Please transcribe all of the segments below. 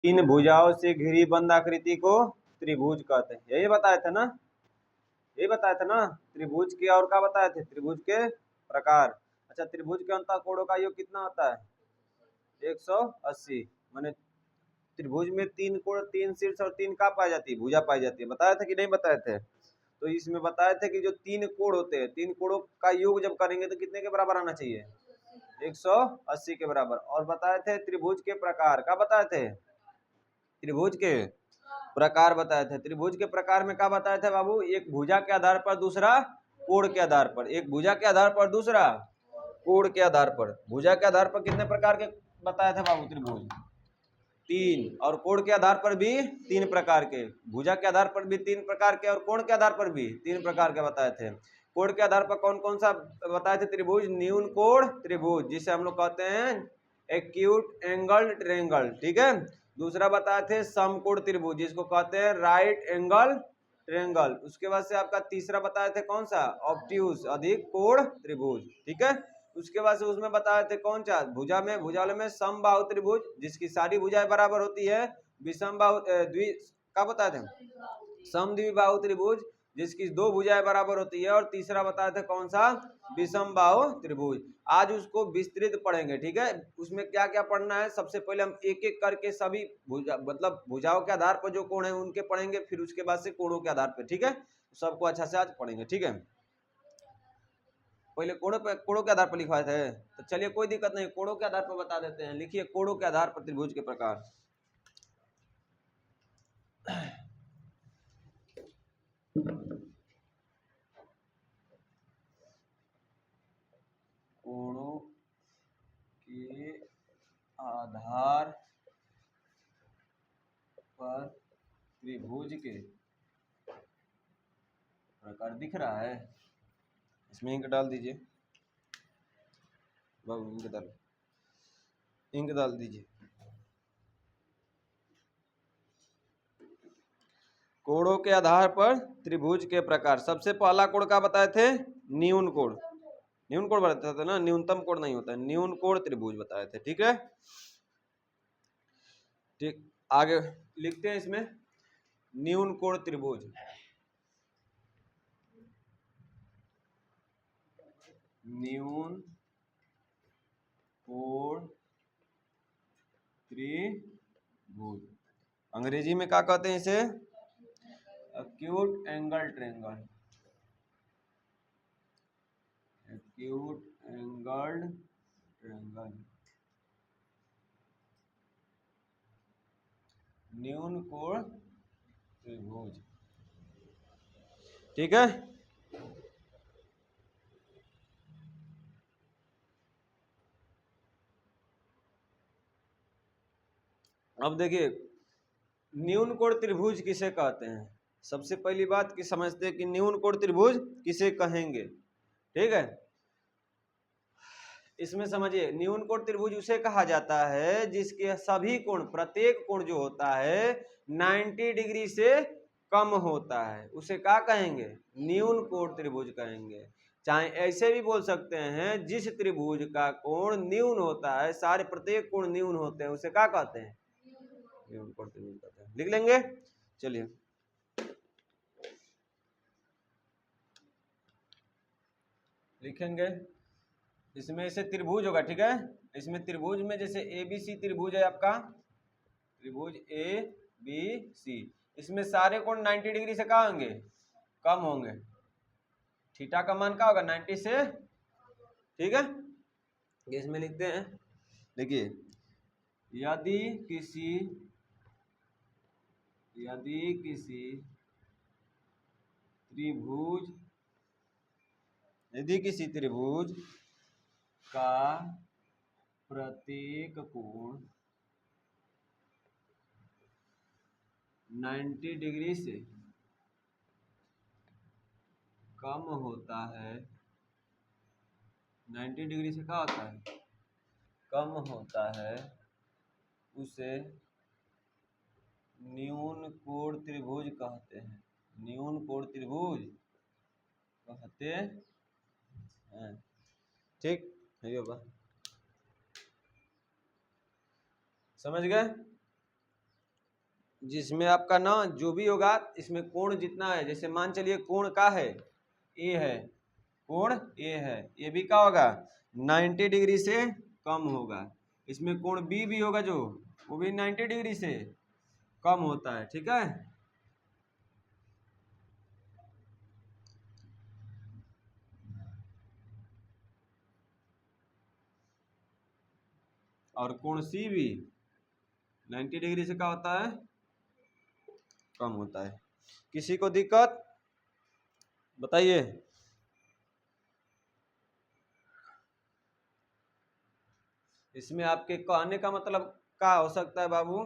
तीन भुजाओं से घिरी बंद आकृति को त्रिभुज कहते हैं। यही बताए थे ना, यही बताए थे ना। त्रिभुज के और क्या बताए थे, त्रिभुज के प्रकार। अच्छा, त्रिभुज के अंतः कोणों का योग कितना होता है, 180। माने त्रिभुज में तीन कोण, तीन शीर्ष और तीन का पाई जाती है, भुजा पाई जाती है। बताए थे कि नहीं बताए थे? तो इसमें बताए थे कि जो तीन कोण होते हैं, तीन कोणों का योग जब करेंगे तो कितने के बराबर आना चाहिए, 180 के बराबर। और बताए थे त्रिभुज के प्रकार, क्या बताए थे, त्रिभुज के प्रकार बताए थे। त्रिभुज के प्रकार में क्या बताए थे बाबू, एक भुजा के आधार पर, दूसरा कोण के आधार पर। एक भुजा के आधार पर, दूसरा कोण के आधार पर। भुजा के आधार पर कितने प्रकार के बताए थे बाबू त्रिभुज, तीन। और कोण के आधार पर भी तीन प्रकार के। भुजा के आधार पर भी तीन प्रकार के और कोण के आधार पर भी तीन प्रकार के बताए थे। कोण के आधार पर कौन कौन सा बताए थे त्रिभुज, न्यून कोण त्रिभुज जिसे हम लोग कहते हैं एक्यूट एंगल ट्रायंगल, ठीक है। दूसरा बताए थे समकोण त्रिभुज जिसको कहते हैं राइट एंगल ट्रायंगल। उसके बाद से आपका तीसरा बताए थे कौन सा, ऑब्ट्यूज अधिक कोण त्रिभुज, ठीक है। उसके बाद से उसमें बताए थे कौन सा, भुजा में, भुजा वाले में समबाहु त्रिभुज जिसकी सारी भुजाएं बराबर होती है। विषम बाहु द्वि क्या बताए थे, समद्विबाहु त्रिभुज जिसकी दो भुजाएं बराबर होती है। और तीसरा बताए थे कौन सा, विषम बाहु त्रिभुज। आज उसको विस्तृत पढ़ेंगे, ठीक है। उसमें क्या क्या पढ़ना है, सबसे पहले हम एक एक करके सभी भुजा मतलब भुजाओं के आधार पर जो कोण है उनके पढ़ेंगे, फिर उसके बाद से कोणों के आधार पर, ठीक है। सबको अच्छा से आज पढ़ेंगे, ठीक है। पहले कोणों के आधार पर लिखवाए थे, तो चलिए कोई दिक्कत नहीं, कोणों के आधार पर बता देते हैं। लिखिए कोणों के आधार पर त्रिभुज के प्रकार। कोणों के आधार पर त्रिभुज के प्रकार दिख रहा है, इसमें इंक डाल दीजिए बाबू, इंक डाल दीजिए। कोणों के आधार पर त्रिभुज के प्रकार। सबसे पहला कोण का बताए थे, न्यून कोण। न्यून कोण बताया था ना, न्यूनतम कोण नहीं होता है, न्यून कोण त्रिभुज बताए थे, ठीक है। ठीक, आगे लिखते हैं इसमें न्यून कोण त्रिभुज। न्यून कोण त्रिभुज अंग्रेजी में क्या कहते हैं इसे, acute angle triangle. Acute angle triangle, न्यून कोण त्रिभुज, ठीक है। अब देखिए न्यून कोण त्रिभुज किसे कहते हैं। सबसे पहली बात कि समझते हैं कि न्यून कोण त्रिभुज किसे कहेंगे, ठीक है। इसमें समझिए न्यून कोण त्रिभुज उसे कहा जाता है जिसके सभी कोण, प्रत्येक कोण जो होता है 90 डिग्री से कम होता है, उसे क्या कहेंगे, न्यून कोण त्रिभुज कहेंगे। चाहे ऐसे भी बोल सकते हैं, जिस त्रिभुज का कोण न्यून होता है, सारे प्रत्येक कोण न्यून होते हैं, उसे क्या कहते हैं, न्यून कोण त्रिभुज कहते हैं। लिख लेंगे, चलिए लिखेंगे। इसमें ऐसे त्रिभुज होगा, ठीक है। इसमें त्रिभुज में जैसे ABC त्रिभुज है आपका, त्रिभुज ABC, इसमें सारे कोण 90 डिग्री से कहाँ होंगे, कम होंगे। थीटा का मान क्या होगा, 90 से, ठीक है। इसमें लिखते हैं, देखिए यदि किसी त्रिभुज का प्रत्येक कोण 90 डिग्री से कम होता है, 90 डिग्री से क्या होता है, कम होता है, उसे न्यून कोण त्रिभुज कहते हैं। न्यून कोण त्रिभुज कहते हैं, ठीक है बाबा, समझ गए। जिसमें आपका ना जो भी होगा इसमें कोण जितना है, जैसे मान चलिए कोण का है ए है, कोण ए है, ये भी क्या होगा 90 डिग्री से कम होगा। इसमें कोण बी भी होगा जो वो भी 90 डिग्री से कम होता है। ठीक है, और कोण सी भी 90 डिग्री से क्या होता है कम होता है। किसी को दिक्कत बताइए। इसमें आपके कहने का मतलब क्या हो सकता है बाबू,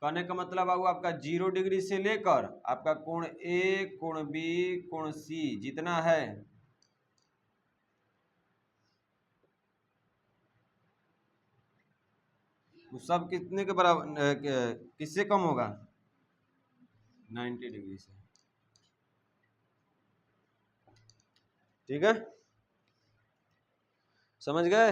कहने का मतलब बाबू आपका 0 डिग्री से लेकर आपका कोण ए, कोण बी, कोण सी जितना है वो सब कितने के बराबर किससे कम होगा 90 डिग्री से। ठीक है, समझ गए।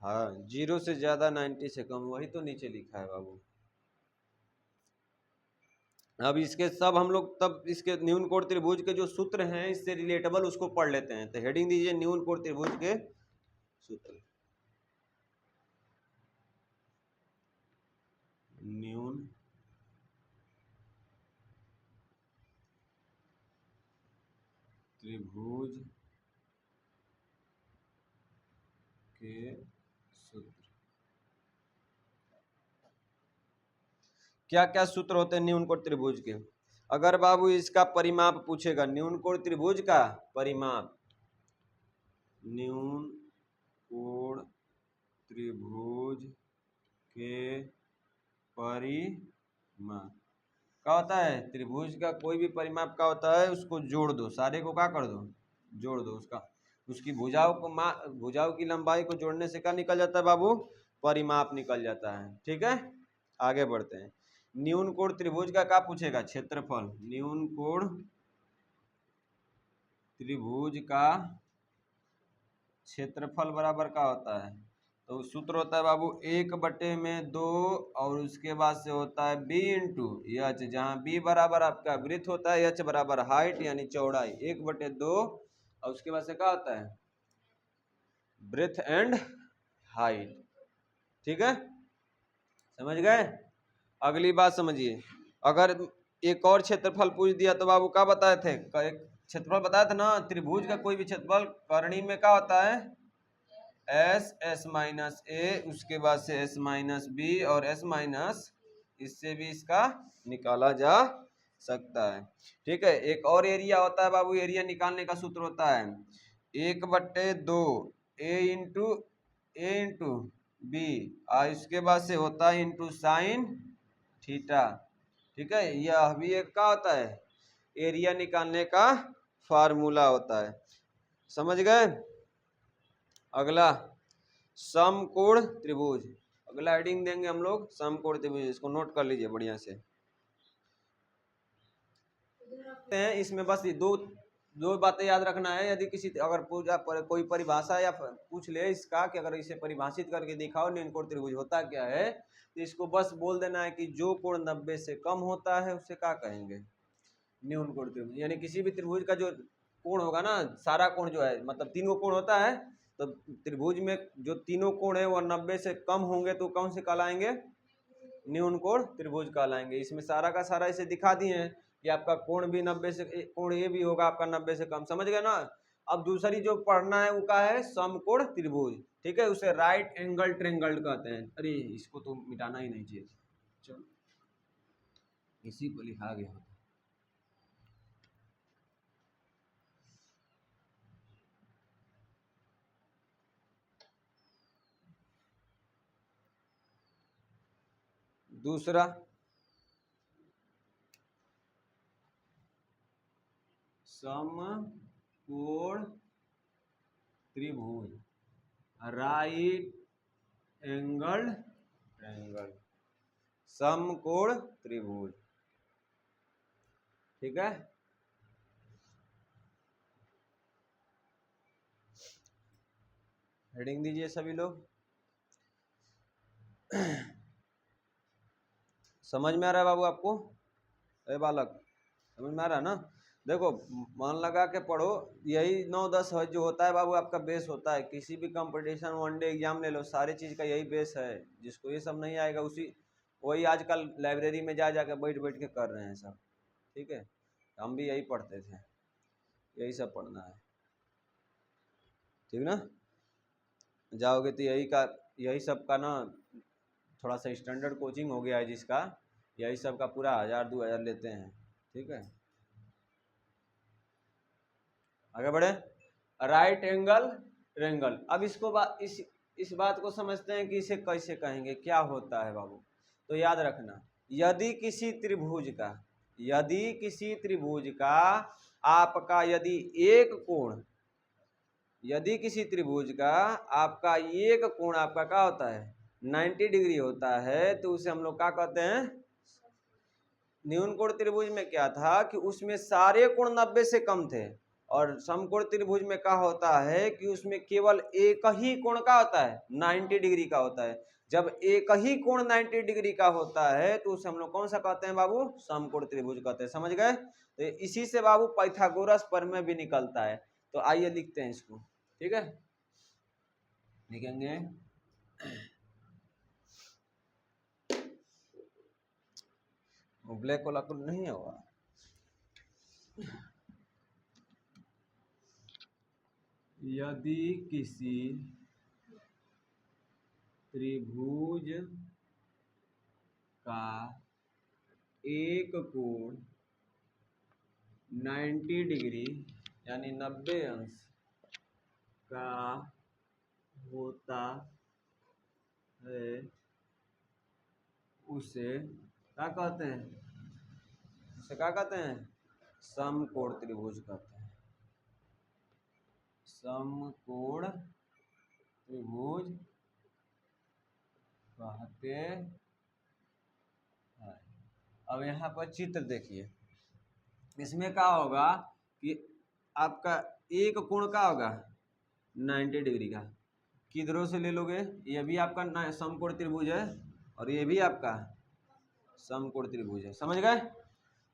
हाँ 0 से ज्यादा 90 से कम, वही तो नीचे लिखा है बाबू। अब इसके सब हम लोग तब इसके न्यून कोण त्रिभुज के जो सूत्र हैं इससे रिलेटेबल उसको पढ़ लेते हैं। तो हेडिंग दीजिए न्यून कोण त्रिभुज के सूत्र। न्यून त्रिभुज के सूत्र। क्या क्या सूत्र होते हैं न्यून कोण त्रिभुज के? अगर बाबू इसका परिमाप पूछेगा, न्यून कोण त्रिभुज का परिमाप, न्यून कोण त्रिभुज के परिमाप क्या होता है? त्रिभुज का कोई भी परिमाप क्या होता है उसको जोड़ दो, सारे को क्या कर दो जोड़ दो, उसका उसकी भुजाओं को भुजाओं की लंबाई को जोड़ने से क्या निकल जाता है बाबू? परिमाप निकल जाता है। ठीक है, आगे बढ़ते हैं। न्यून कोण त्रिभुज का क्या पूछेगा? क्षेत्रफल। न्यून कोण त्रिभुज का क्षेत्रफल बराबर क्या होता है? तो सूत्र होता है बाबू 1/2 और उसके बाद से होता है b इंटू एच, जहाँ b बराबर आपका वृत्त होता है, एच बराबर हाइट यानी चौड़ाई, 1/2 और उसके बाद से क्या होता है ब्रेथ एंड हाइट। ठीक है, समझ गए। अगली बात समझिए, अगर एक और क्षेत्रफल पूछ दिया तो बाबू क्या बताए थे? एक क्षेत्रफल बताया था ना, त्रिभुज का कोई भी क्षेत्रफल करणी में क्या होता है एस, एस माइनस ए, उसके बाद से एस माइनस बी और एस माइनस, इससे भी इसका निकाला जा सकता है। ठीक है, एक और एरिया होता है बाबू, एरिया निकालने का सूत्र होता है 1/2 ए इंटू बी और इसके बाद से होता है इंटू साइन थीटा। ठीक है, यह भी एक का होता है एरिया निकालने का फार्मूला होता है। समझ गए। अगला समकोण त्रिभुज, अगला हेडिंग देंगे हम लोग समकोण त्रिभुज, इसको नोट कर लीजिए बढ़िया से। इसमें बस ये दो बातें याद रखना है। यदि किसी अगर पूजा पर कोई परिभाषा या पूछ ले इसका कि अगर इसे परिभाषित करके दिखाओ न्यून कोण त्रिभुज होता क्या है, तो इसको बस बोल देना है कि जो कोण 90 से कम होता है उसे क्या कहेंगे न्यून कोण त्रिभुज। यानी किसी भी त्रिभुज का जो कोण होगा ना, सारा कोण जो है मतलब तीनों कोण होता है, तो त्रिभुज में जो तीनों कोण है वो 90 से कम होंगे तो कौन से कहलाएंगे? न्यून कोण त्रिभुज कहलाएंगे। इसमें सारा का सारा इसे दिखा दिए हैं कि आपका कोण भी 90 से, कोण ये भी होगा आपका 90 से कम। समझ गए ना। अब दूसरी जो पढ़ना है वो क्या है? समकोण त्रिभुज। ठीक है, उसे राइट एंगल ट्रेंगल कहते हैं। अरे इसको तो मिटाना ही नहीं चाहिए, चलो इसी को लिखा गया। दूसरा समकोण त्रिभुज, राइट एंगल ट्रायंगल, समकोण त्रिभुज। ठीक है, हेडिंग दीजिए सभी लोग। समझ में आ रहा है बाबू आपको? अरे बालक, समझ में आ रहा है ना? देखो, मन लगा के पढ़ो, यही 9-10 जो होता है बाबू आपका बेस होता है। किसी भी कंपटीशन वनडे एग्जाम ले लो, सारी चीज़ का यही बेस है। जिसको ये सब नहीं आएगा उसी वही आजकल लाइब्रेरी में जा जाकर बैठ बैठ के कर रहे हैं सब। ठीक है, हम भी यही पढ़ते थे, यही सब पढ़ना है, ठीक ना? जाओगे तो यही सब का ना थोड़ा सा स्टैंडर्ड कोचिंग हो गया है, जिसका यही सब का पूरा 1000-2000 लेते हैं। ठीक है, आगे बढ़े। राइट एंगल ट्रेंगल, अब इस बात को समझते हैं कि इसे कैसे कहेंगे, क्या होता है बाबू। तो याद रखना, यदि किसी त्रिभुज का आपका यदि किसी त्रिभुज का आपका एक कोण आपका क्या होता है 90 डिग्री होता है, तो उसे हम लोग क्या कहते हैं? न्यून त्रिभुज में क्या था कि उसमें सारे कोण 90 से कम थे, और समकोण त्रिभुज में क्या होता है कि उसमें केवल एक ही कोण का होता है 90 डिग्री का होता है। जब एक ही कोण 90 डिग्री का होता है तो उसे हम लोग कौन सा कहते हैं बाबू? समकोण त्रिभुज कहते हैं। समझ गए? तो इसी से बाबू पाइथागोरस प्रमेय भी निकलता है। तो आइए लिखते हैं इसको, ठीक है, लिखेंगे ब्लैक वाला तो नहीं होगा। यदि किसी त्रिभुज का एक कोण 90 डिग्री यानी 90 अंश का होता है, उसे क्या कहते हैं? उसे क्या कहते हैं? समकोण त्रिभुज कहते हैं। समकोण त्रिभुज कहते हैं। अब यहाँ पर चित्र देखिए, इसमें क्या होगा कि आपका एक कोण का होगा 90 डिग्री का, किधरों से ले लोगे? ये भी आपका समकोण त्रिभुज है और ये भी आपका समकोण त्रिभुज है। समझ गए?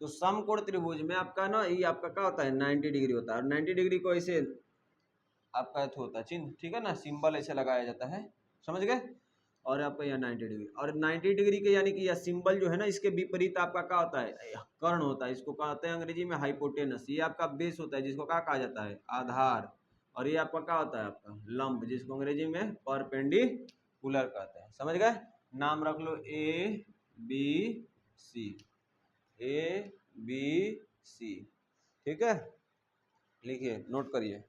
तो समकोण त्रिभुज में आपका ना ये आपका क्या होता है 90 डिग्री होता है, और 90 डिग्री को ऐसे आपका होता है चिन्ह, ठीक है ना, सिंबल ऐसे लगाया जाता है। समझ गए? और आपका यह 90 डिग्री, और 90 डिग्री के यानी कि यह सिंबल जो है ना, इसके विपरीत आपका क्या होता है? कर्ण होता है। इसको कहते हैं अंग्रेजी में हाइपोटेनस। ये आपका बेस होता है, जिसको क्या कहा जाता है? आधार। और ये आपका क्या होता है? आपका लंब, जिसको अंग्रेजी में परपेंडिकुलर कहते हैं। समझ गए? नाम रख लो ABC, ABC। ठीक है, लिखिए, नोट करिए।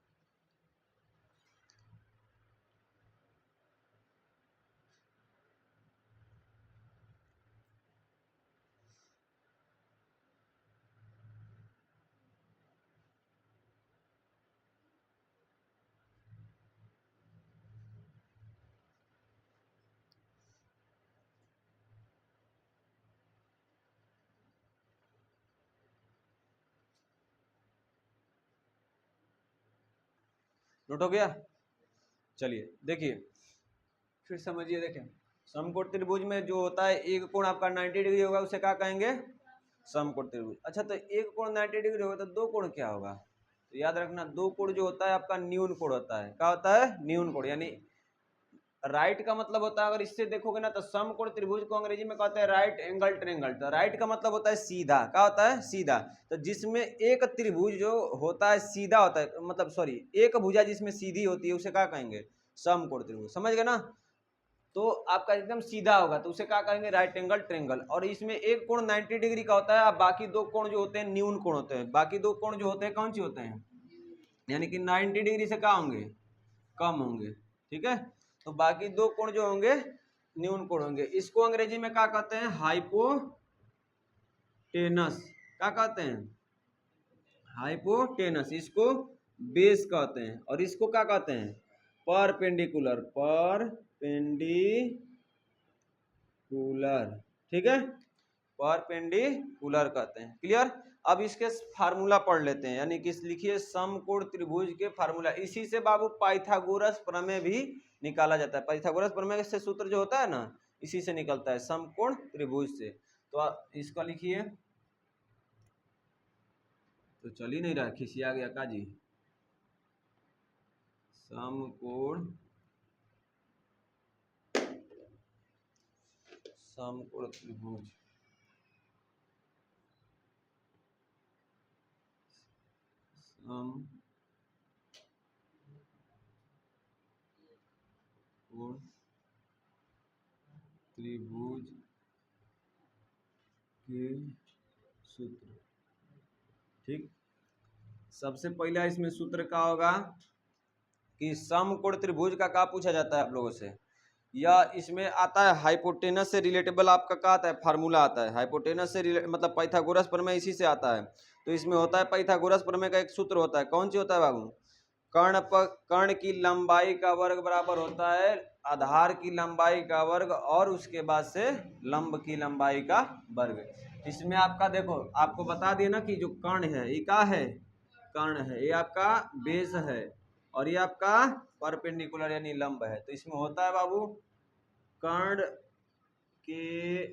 नोट हो गया? चलिए देखिए, फिर समझिए। देखें, समकोण त्रिभुज में जो होता है एक कोण आपका 90 डिग्री होगा, उसे क्या कहेंगे? समकोण त्रिभुज। अच्छा, तो एक कोण 90 डिग्री होगा तो दो कोण क्या होगा? तो याद रखना, दो कोण जो होता है आपका न्यून कोण होता है। क्या होता है? न्यून कोण। यानी राइट का मतलब होता है, अगर इससे देखोगे ना तो समकोण त्रिभुज को अंग्रेजी में कहते हैं राइट एंगल ट्रायंगल। तो राइट का मतलब होता है सीधा। क्या होता है? सीधा। तो जिसमें एक त्रिभुज जो होता है सीधा होता है, मतलब सॉरी, एक भुजा जिसमें सीधी होती है, उसे क्या कहेंगे? समकोण त्रिभुज। समझ गए ना? तो आपका एकदम सीधा होगा तो उसे क्या कहेंगे? Right angle triangle. और इसमें एक कोण 90 डिग्री का होता है, और बाकी दो कोण जो होते हैं न्यून कोण होते हैं। बाकी दो कोण जो होते हैं कौन से होते हैं? यानी कि 90 डिग्री से क्या होंगे? कम होंगे। ठीक है, तो बाकी दो कोण जो होंगे न्यून कोण होंगे। इसको अंग्रेजी में क्या कहते हैं? हाइपोटेनस। क्या कहते हैं? हाइपोटेनस। इसको बेस कहते हैं, और इसको क्या कहते हैं? परपेंडिकुलर। परपेंडिकुलर। ठीक है, परपेंडिकुलर कहते हैं। क्लियर? अब इसके फार्मूला पढ़ लेते हैं, यानी कि लिखिए समकोण त्रिभुज के फार्मूला। इसी से बाबू पाइथागोरस प्रमेय भी निकाला जाता है। पाइथागोरस प्रमेय से सूत्र जो होता है ना, इसी से निकलता है, समकोण त्रिभुज से। तो इसका लिखिए, तो चल ही नहीं रहा, खिसिया गया काजी। समकोण त्रिभुज, समकोण त्रिभुज के सूत्र। ठीक, सबसे पहला इसमें सूत्र क्या होगा कि समकोण त्रिभुज का क्या पूछा जाता है आप लोगों से, या इसमें आता है हाइपोटेनस से रिलेटेबल आपका क्या आता है, फार्मूला आता है। हाइपोटेनस से मतलब पाइथागोरस प्रमेय इसी से आता है। तो इसमें होता है पाइथागोरस प्रमेय का एक सूत्र होता है, कौन सी होता है बाबू, कर्ण की लंबाई का वर्ग बराबर होता है आधार की लंबाई का वर्ग और उसके बाद से लंब की लंबाई का वर्ग। इसमें आपका देखो, आपको बता दिए ना कि जो कर्ण है ये क्या है, कर्ण है, ये आपका बेस है और ये आपका परपेंडिकुलर यानी लंब है। तो इसमें होता है बाबू कर्ण के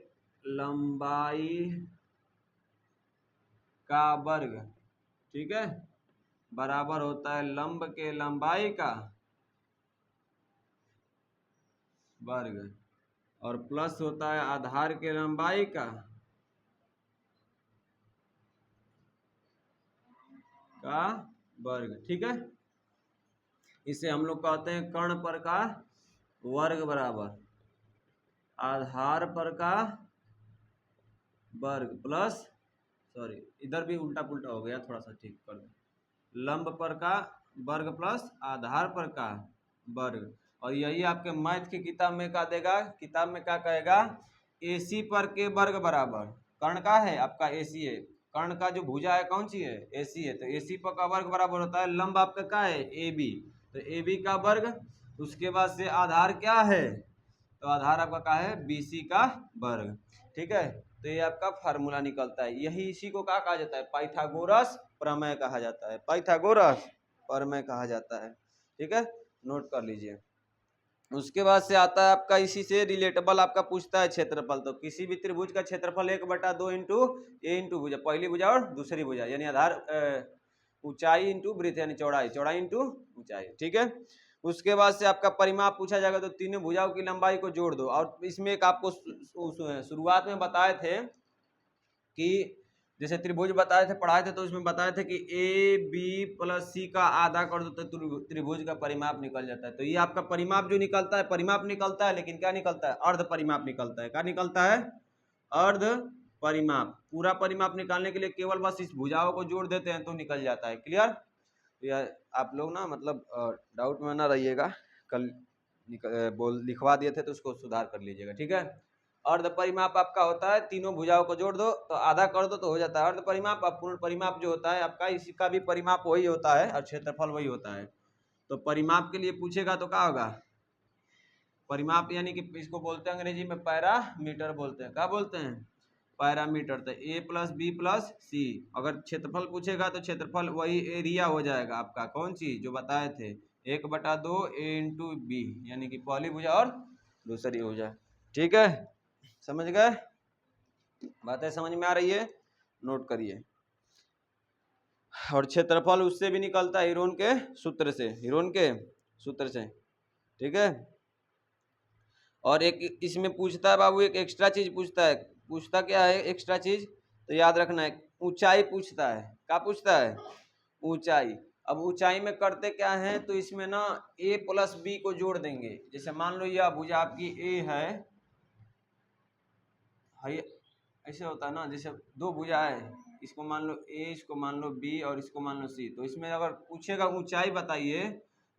लंबाई का वर्ग, ठीक है, बराबर होता है लंब के लंबाई का वर्ग और प्लस होता है आधार के लंबाई का वर्ग। ठीक है, इसे हम लोग कहते हैं कर्ण पर का वर्ग बराबर आधार पर का वर्ग प्लस, सॉरी इधर भी उल्टा पुल्टा हो गया, थोड़ा सा ठीक कर दो, लंब पर का वर्ग प्लस आधार पर का वर्ग। और यही आपके मैथ की किताब में क्या देगा, किताब में क्या कहेगा, AC पर के वर्ग बराबर, कर्ण का है आपका AC है, कर्ण का जो भुजा है कौन सी है, AC है, तो AC पर का वर्ग बराबर होता है लंब आपका क्या है AB, तो AB का वर्ग, उसके बाद से आधार क्या है, तो आधार आपका क्या है BC का वर्ग। ठीक है, तो ये आपका फार्मूला निकलता है, यही इसी को क्या कहा जाता है, पाइथागोरस प्रमेय कहा जाता है, पाइथागोरस प्रमेय कहा जाता है। ठीक है, नोट कर लीजिए। उसके बाद से आता है आपका इसी से रिलेटेबल आपका पूछता है क्षेत्रफल। तो किसी भी त्रिभुज का क्षेत्रफल 1/2 इंटू ए इंटू भुजा, पहली भुजा और दूसरी भुजा, यानी आधार ऊंचाई इंटू वृत्त यानी चौड़ाई, चौड़ाई इंटू ऊंचाई। ठीक है, उसके बाद से आपका परिमाप पूछा जाएगा, तो तीनों भुजाओं की लंबाई को जोड़ दो। और इसमें एक आपको शुरुआत में बताए थे कि जैसे त्रिभुज बताए थे, पढ़ाए थे, तो इसमें बताए थे कि AB + C का आधा कर दो तो त्रिभुज का परिमाप निकल जाता है। तो ये आपका परिमाप जो निकलता है, परिमाप निकलता है, लेकिन क्या निकलता है, अर्ध परिमाप निकलता है। क्या निकलता है, अर्ध परिमाप। पूरा परिमाप निकालने के लिए केवल बस इस भुजाओं को जोड़ देते हैं तो निकल जाता है। क्लियर, आप लोग ना मतलब डाउट में ना रहिएगा, कल लिखवा दिए थे तो उसको सुधार कर लीजिएगा। ठीक है, अर्ध परिमाप आपका होता है तीनों भुजाओं को जोड़ दो तो आधा कर दो तो हो जाता है अर्ध परिमाप। अब पूर्ण परिमाप जो होता है आपका, इसी का भी परिमाप वही होता है और क्षेत्रफल वही होता है। तो परिमाप के लिए पूछेगा तो क्या होगा, परिमाप यानी कि इसको बोलते हैं अंग्रेजी में पैरामीटर बोलते हैं। क्या बोलते हैं, पैरामीटर। तो A + B + C। अगर क्षेत्रफल पूछेगा तो क्षेत्रफल वही एरिया हो जाएगा आपका, कौन सी जो बताए थे, 1/2 A इंटू B, यानी कि पहली भुजा और दूसरी भुजा। ठीक है, समझ गए, बातें समझ में आ रही है, नोट करिए। और क्षेत्रफल उससे भी निकलता है हीरोन के सूत्र से, हीरोन के सूत्र से। ठीक है, और एक इसमें पूछता है बाबू, एक एक्स्ट्रा चीज पूछता है। पूछता क्या है एक्स्ट्रा चीज, तो याद रखना है, ऊंचाई पूछता है। क्या पूछता है, ऊंचाई। अब ऊंचाई में करते क्या है, तो इसमें ना A + B को जोड़ देंगे। जैसे मान लो यह भुजा आपकी A है, ऐसे होता है ना, जैसे दो भुजा है, इसको मान लो A, इसको मान लो B और इसको मान लो C। तो इसमें अगर पूछेगा ऊंचाई बताइए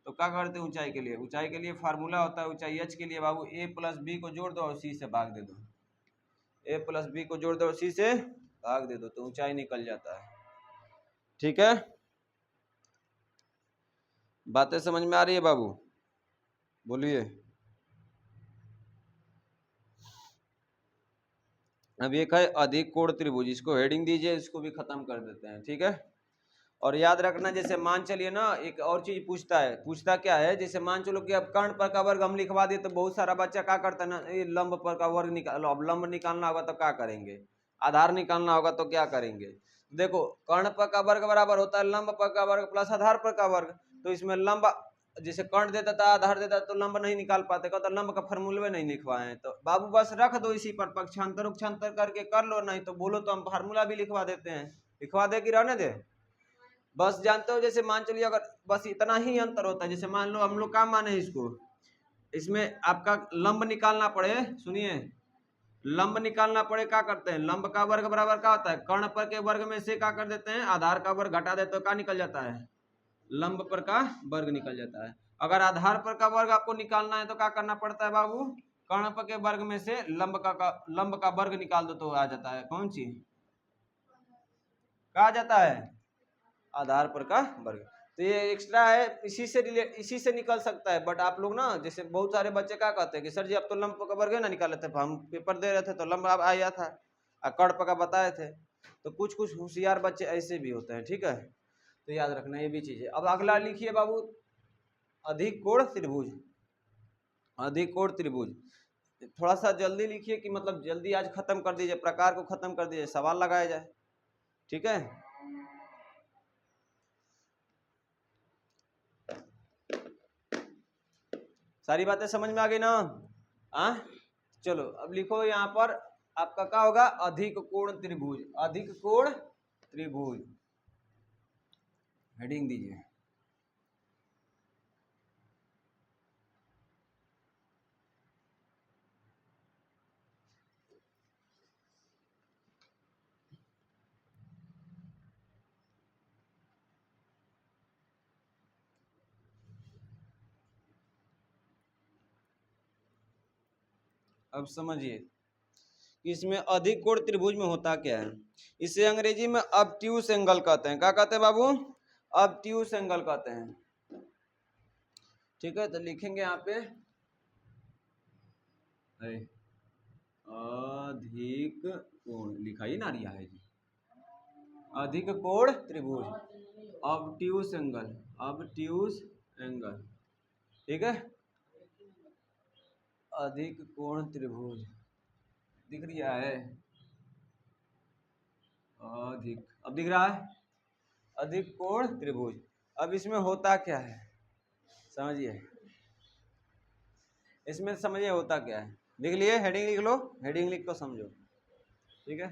तो क्या करते हैं ऊंचाई के लिए, ऊंचाई के लिए फार्मूला होता है ऊंचाई h के लिए बाबू, A + B को जोड़ दो और C से भाग दे दो, A + B को जोड़ दो और C से भाग दे दो तो ऊंचाई निकल जाता है। ठीक है, बातें समझ में आ रही है बाबू, बोलिए। अब एक है अधिक कोण त्रिभुज, इसको हेडिंग दीजिए, इसको भी खत्म कर देते हैं, ठीक है। और याद रखना, जैसे मान चलिए ना, एक और चीज पूछता क्या है, जैसे मान चलो कि अब कर्ण पर का वर्ग हम लिखवा दिए, तो बहुत सारा बच्चा क्या करता है ना, ये लंब पर का वर्ग निकालो। अब लंब निकालना होगा तो क्या करेंगे, आधार निकालना होगा तो क्या करेंगे। देखो कर्ण पर का वर्ग बराबर होता है लंब पर का वर्ग प्लस आधार पर का वर्ग। तो इसमें लंब, जैसे कर्ण देता था आधार देता तो लंब नहीं निकाल पाते, कहता लंब का फार्मूला नहीं लिखवाए, तो बाबू बस रख दो इसी पर, पक्षांतर उपक्षांतर करके कर लो, नहीं तो बोलो तो हम फार्मूला भी लिखवा देते हैं। लिखवा दे कि रहने दे। बस जानते हो, जैसे मान चलिए अगर बस इतना ही अंतर होता है, जैसे मान लो हम लोग क्या माने इसको, इसमें आपका लंब निकालना पड़े, सुनिए, लंब निकालना पड़े, क्या करते हैं, लंब का वर्ग बराबर क्या होता है, कर्ण पर के वर्ग में से क्या कर देते हैं, आधार का वर्ग घटा देते, तो क्या निकल जाता है, लंब पर का वर्ग निकल जाता है। अगर आधार पर का वर्ग आपको निकालना है तो क्या करना पड़ता है बाबू, कर्ण पर के वर्ग में से लंब का वर्ग निकाल दो, तो आ जाता है कौन सी, क्या आ जाता है, आधार पर का वर्ग। तो ये एक्स्ट्रा है, इसी से निकल सकता है। बट आप लोग ना, जैसे बहुत सारे बच्चे क्या कहते हैं कि सर जी अब तो लंब का वर्ग ना निकाले थे, हम पेपर दे रहे थे तो लंब अब आया था, कर्ण पर का बताए थे। तो कुछ कुछ होशियार बच्चे ऐसे भी होते हैं, ठीक है, तो याद रखना ये भी चीज है। अब अगला लिखिए बाबू, अधिक कोण त्रिभुज। अधिक कोण त्रिभुज थोड़ा सा जल्दी लिखिए, कि मतलब जल्दी आज खत्म कर दीजिए, प्रकार को खत्म कर दीजिए, सवाल लगाया जाए, ठीक है। सारी बातें समझ में आ गई ना। आ? चलो अब लिखो यहाँ पर, आपका क्या होगा, अधिक कोण त्रिभुज, अधिक कोण त्रिभुज, हेडिंग दीजिए। अब समझिए इसमें अधिक कोण त्रिभुज में होता क्या है, इसे अंग्रेजी में ऑब्ट्यूस एंगल कहते हैं। क्या कहते हैं बाबू, ऑब्ट्यूस एंगल कहते हैं, ठीक है। तो लिखेंगे यहाँ पे अधिक कोण, लिखा ही ना रिया है जी, अधिक कोण त्रिभुज, ऑब्ट्यूस एंगल, ऑब्ट्यूस एंगल, ठीक है। अधिक कोण त्रिभुज दिख रहा है, अधिक, अब दिख रहा है, अधिक कोण त्रिभुज। अब इसमें होता क्या है समझिए, इसमें समझिए होता क्या है, लिख लिए, हेडिंग लिख लो, हेडिंग लिख को समझो, ठीक है।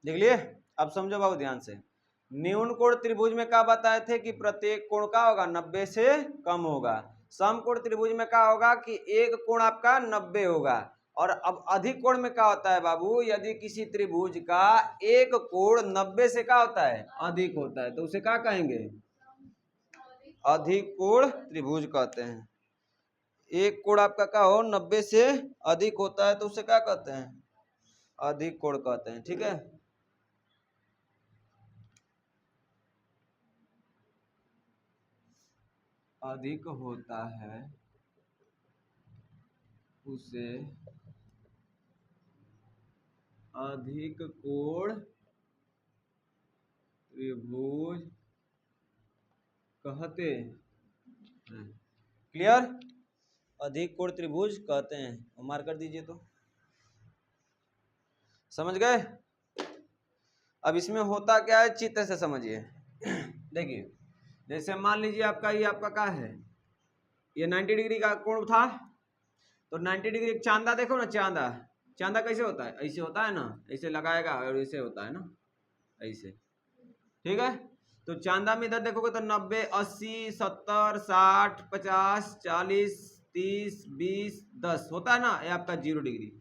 लिख लिए, अब समझो बाबू ध्यान से। न्यून कोण त्रिभुज में क्या बताए थे कि प्रत्येक कोण का होगा 90 से कम होगा। समकोण त्रिभुज में क्या होगा कि एक कोण आपका 90 होगा। और अब अधिक कोण में क्या होता है बाबू, यदि किसी त्रिभुज का एक कोण 90 से क्या होता है, अधिक होता है, तो उसे क्या कहेंगे, अधिक कोण त्रिभुज कहते हैं। एक कोण आपका क्या हो 90 से अधिक होता है तो उसे क्या कहते हैं, अधिक कोण कहते हैं, ठीक है। अधिक होता है उसे अधिक कोण त्रिभुज कहते हैं। क्लियर, अधिक कोण त्रिभुज कहते हैं, मार्क कर दीजिए तो, समझ गए। अब इसमें होता क्या है चित्र से समझिए। देखिए जैसे मान लीजिए आपका ये आपका क्या है, ये 90 डिग्री का कोण था, तो 90 डिग्री चांदा देखो ना, चांदा, चांदा कैसे होता है, ऐसे होता है ना, ऐसे लगाएगा और ऐसे होता है ना, ऐसे, ठीक है। तो चांदा में इधर देखोगे तो 90, 80, 70, 60, 50, 40, 30, 20, 10 होता है ना, ये आपका 0 डिग्री।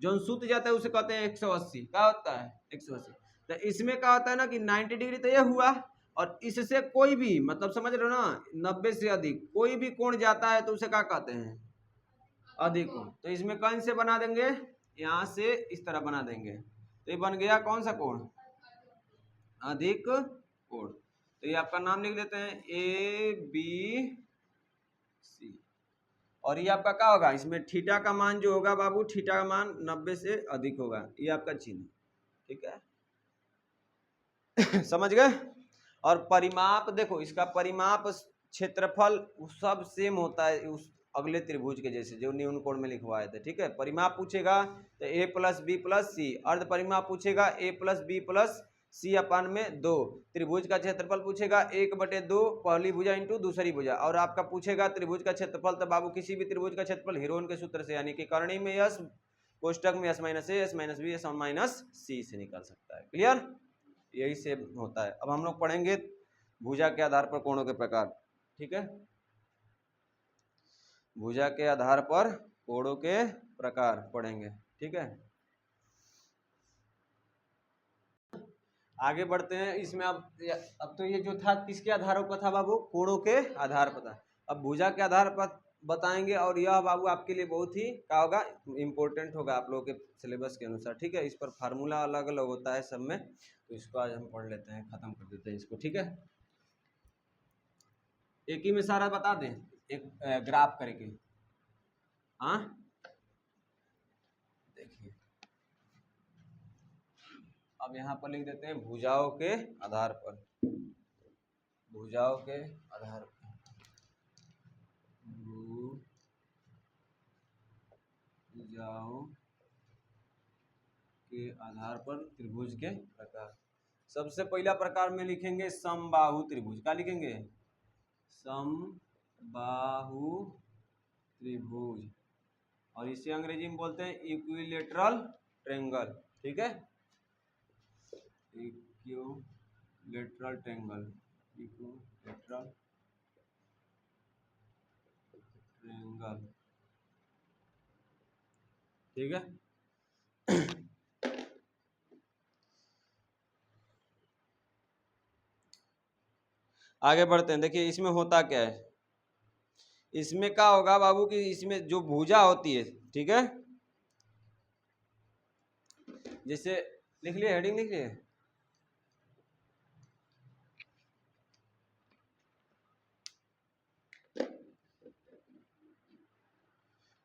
जो सूत जाता है उसे कहते हैं 180, क्या होता है 180। तो इसमें क्या होता है ना कि 90 डिग्री तो ये हुआ, और इससे कोई भी, मतलब समझ रहे हो ना, 90 से अधिक कोई भी कोण जाता है तो उसे क्या कहते हैं, अधिक कोण। तो इसमें कौन से बना देंगे, यहाँ से इस तरह बना देंगे, तो ये बन गया कौन सा कोण, अधिक कोण। तो ये आपका नाम लिख देते हैं A B C। और ये आपका क्या होगा, इसमें थीटा का मान जो होगा बाबू, थीटा का मान 90 से अधिक होगा, ये आपका चिन्ह, ठीक है। समझ गए। और परिमाप देखो, इसका परिमाप क्षेत्रफल सब सेम होता है उस अगले त्रिभुज के जैसे जो न्यून कोण में लिखवाए थे, ठीक है। परिमाप पूछेगा तो ए प्लस बी प्लस सी, अर्ध परिमाप पूछेगा ए प्लस बी प्लस सी अपान में 2, त्रिभुज का क्षेत्रफल पूछेगा 1/2 पहली भुजा इंटू दूसरी भुजा, और आपका पूछेगा त्रिभुज का क्षेत्रफल, तो बाबू किसी भी त्रिभुज का क्षेत्रफल हीरोन के सूत्र से, यानी कि करणी में यस, कोष्टक में s minus a, s minus b, s minus c से निकल सकता है। क्लियर, यही से होता है। अब हम लोग पढ़ेंगे भुजा के आधार पर कोणों के प्रकार, ठीक है। भुजा के आधार पर कोणों के प्रकार पढ़ेंगे, ठीक है। आगे बढ़ते हैं इसमें। अब तो ये जो था किसके आधार पर था बाबू, कोणों के आधार पर था। अब भुजा के आधार पर बताएंगे, और यह बाबू आपके लिए बहुत ही क्या होगा, इम्पोर्टेंट होगा आप लोगों के सिलेबस के अनुसार, ठीक है। इस पर फार्मूला अलग अलग होता है सब में, तो इसको आज हम पढ़ लेते हैं, खत्म कर देते हैं इसको, ठीक है। एक ही में सारा बता दें, एक ग्राफ करके, हाँ देखिए। अब यहाँ पर लिख देते हैं भुजाओं के आधार पर, भुजाओं के आधार पर, भुजाओं के आधार पर त्रिभुज के प्रकार। सबसे पहला प्रकार में लिखेंगे समबाहु त्रिभुज। क्या लिखेंगे, समबाहु त्रिभुज, और इसे अंग्रेजी में बोलते हैं इक्विलेटरल ट्रायंगल, ठीक है। इक्विलेटरल ट्रायंगल, इक्विलेटरल ट्रायंगल, ठीक है। आगे बढ़ते हैं। देखिए इसमें होता क्या है, इसमें क्या होगा बाबू कि इसमें जो भुजा होती है, ठीक है, जैसे लिख लिए, हेडिंग लिख लिए,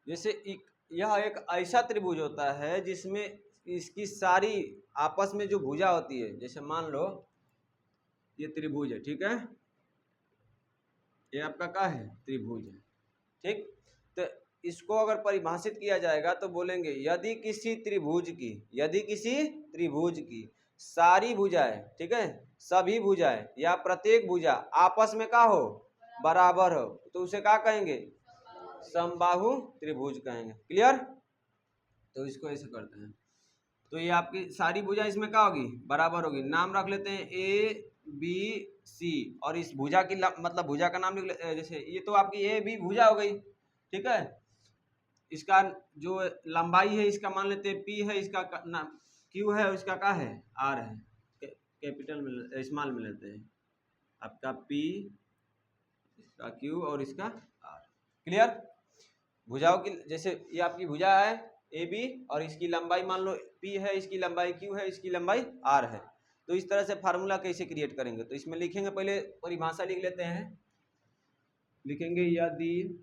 जैसे यह एक ऐसा त्रिभुज होता है जिसमें इसकी सारी आपस में जो भुजा होती है, जैसे मान लो ये त्रिभुज है, ठीक है, ये आपका क्या है, त्रिभुज है, ठीक। तो इसको अगर परिभाषित किया जाएगा तो बोलेंगे यदि किसी त्रिभुज की, यदि किसी त्रिभुज की सारी भुजाएं, ठीक है, सभी भुजाएं या प्रत्येक भुजा आपस में क्या हो, बराबर हो, तो उसे क्या कहेंगे, समबाहु त्रिभुज कहेंगे। क्लियर, तो इसको ऐसे करते हैं। तो ये आपकी सारी भुजा इसमें क्या होगी, बराबर होगी। नाम रख लेते हैं ए बी सी, और इस भुजा की मतलब भुजा का नाम लिख ले, जैसे ये तो आपकी ए बी भुजा हो गई, ठीक है। इसका जो लंबाई है इसका मान लेते हैं पी है, इसका क्यू है, और इसका क्या है, आर है, कैपिटल में स्मॉल में लेते हैं, आपका पी, इसका क्यू और इसका आर। क्लियर, भुजाओं की, जैसे ये आपकी भुजा है ए बी, और इसकी लंबाई मान लो पी है, इसकी लंबाई क्यू है, इसकी लंबाई आर है। तो इस तरह से फार्मूला कैसे क्रिएट करेंगे, तो इसमें लिखेंगे, पहले परिभाषा लिख लेते हैं, लिखेंगे यदि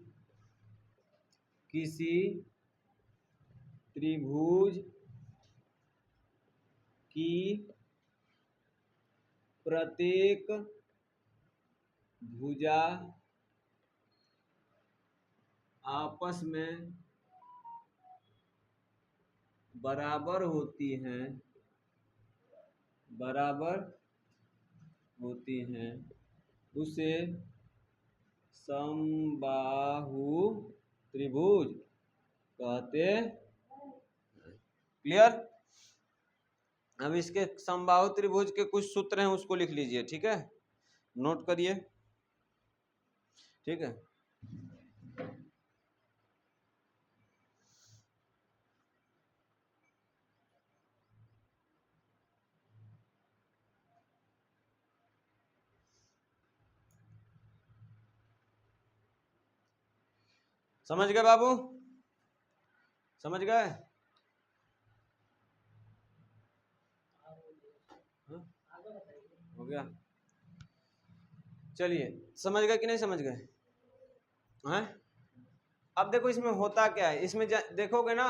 किसी त्रिभुज की प्रत्येक भुजा आपस में बराबर होती हैं, बराबर होती हैं, उसे समबाहु त्रिभुज कहते हैं। क्लियर, अब इसके समबाहु त्रिभुज के कुछ सूत्र हैं, उसको लिख लीजिए, ठीक है, नोट करिए, ठीक है। समझ गए बाबू, समझ गए, हो गया, चलिए, समझ गए कि नहीं समझ गए हैं। अब देखो इसमें होता क्या है, इसमें देखोगे ना,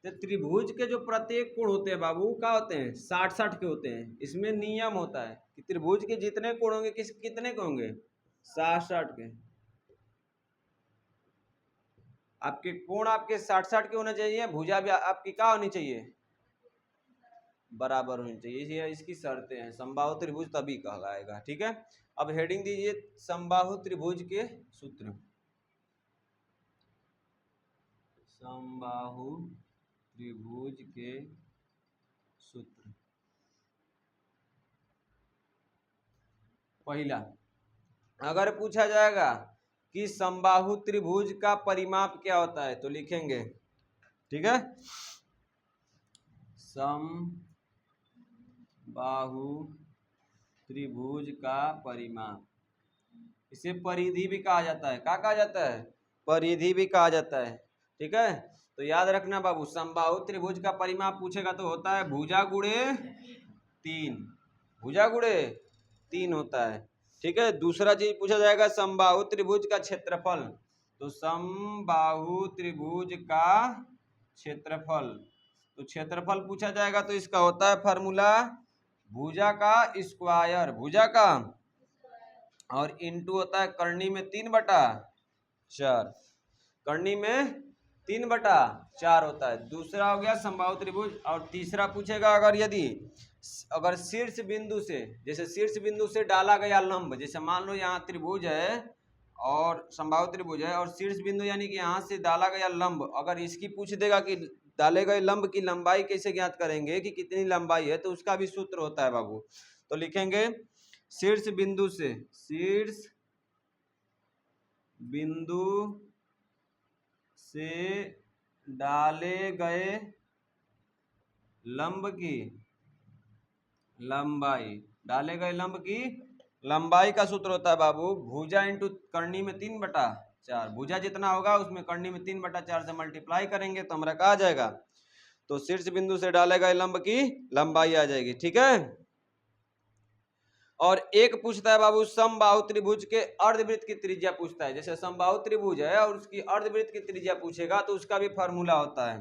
तो त्रिभुज के जो प्रत्येक कोण होते हैं बाबू क्या होते हैं, 60-60 के होते हैं। इसमें नियम होता है कि त्रिभुज के जितने कोण होंगे कितने के होंगे, 60-60 के। आपके कोण आपके 60-60 के होने चाहिए, भुजा भी आपकी क्या होनी चाहिए, बराबर होनी चाहिए। ये इसकी शर्तें हैं, समबाहु त्रिभुज तभी कहलाएगा। ठीक है, अब हेडिंग दीजिए समबाहु त्रिभुज के सूत्र। समबाहु त्रिभुज के सूत्र। पहला, अगर पूछा जाएगा कि समबाहु त्रिभुज का परिमाप क्या होता है तो लिखेंगे, ठीक है, समबाहु त्रिभुज का परिमाप, इसे परिधि भी कहा जाता है। क्या कहा जाता है, परिधि भी कहा जाता है। ठीक है, तो याद रखना बाबू, समबाहु त्रिभुज का परिमाप पूछेगा तो होता है भुजा गुणे 3, भुजा गुणे 3 होता है। ठीक है, दूसरा चीज पूछा जाएगा समबाहु त्रिभुज का क्षेत्रफल, तो समबाहु त्रिभुज का क्षेत्रफल, तो क्षेत्रफल पूछा जाएगा तो इसका होता है फॉर्मूला भुजा का स्क्वायर, भुजा का, और इंटू होता है करनी में 3/4, करनी में 3/4 होता है। दूसरा हो गया समबाहु त्रिभुज। और तीसरा पूछेगा अगर शीर्ष बिंदु से, जैसे शीर्ष बिंदु से डाला गया लंब, जैसे मान लो यहाँ त्रिभुज है और समबाहु त्रिभुज है और शीर्ष बिंदु यानी कि यहाँ से डाला गया लंब, अगर इसकी पूछ देगा कि डाले गए लंब की लंबाई कैसे ज्ञात करेंगे कि कितनी लंबाई है, तो उसका भी सूत्र होता है बाबू। तो लिखेंगे शीर्ष बिंदु से, शीर्ष बिंदु से डाले गए लंब की लंबाई, डाले गए लंब की लंबाई का सूत्र होता है बाबू भुजा इंटू करनी में 3/4, भुजा जितना होगा उसमें करनी में 3/4 से मल्टीप्लाई करेंगे तो हमारा कहा जाएगा, तो शीर्ष बिंदु से डाले गए लंब की लंबाई आ जाएगी। ठीक है, और एक पूछता है बाबू समबाहु त्रिभुज के अर्धवृत्त की त्रिज्या पूछता है, जैसे समबाहु त्रिभुज है और उसकी अर्धवृत्त की त्रिज्या पूछेगा तो उसका भी फार्मूला होता है।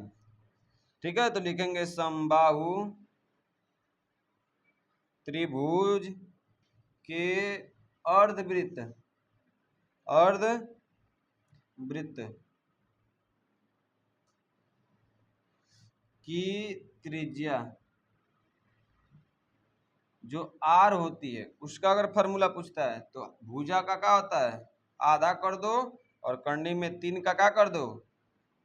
ठीक है, तो लिखेंगे समबाहु त्रिभुज के अर्धवृत्त, अर्धवृत्त की त्रिज्या जो r होती है उसका अगर फॉर्मूला पूछता है तो भुजा का क्या होता है, आधा कर दो और करनी में 3 का क्या कर दो,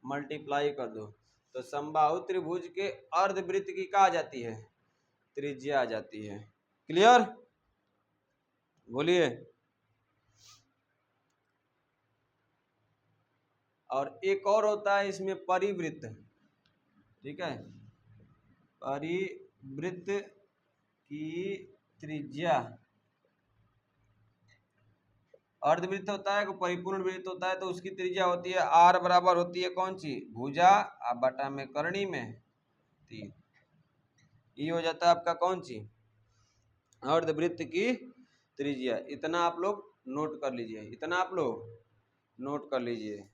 मल्टीप्लाई कर दो, तो समबाहु त्रिभुज के अर्धवृत्त की क्या आ जाती है, त्रिज्या आ जाती है। क्लियर, बोलिए। और एक और होता है इसमें परिवृत्त, ठीक है, परिवृत्त की त्रिज्या, अर्धवृत्त होता है, परिपूर्ण वृत्त होता है तो उसकी त्रिज्या होती है r बराबर होती है कौन सी, भुजा बटा में करनी में 3, ये हो जाता है आपका कौन सी, अर्धवृत्त की त्रिज्या। इतना आप लोग नोट कर लीजिए, इतना आप लोग नोट कर लीजिए।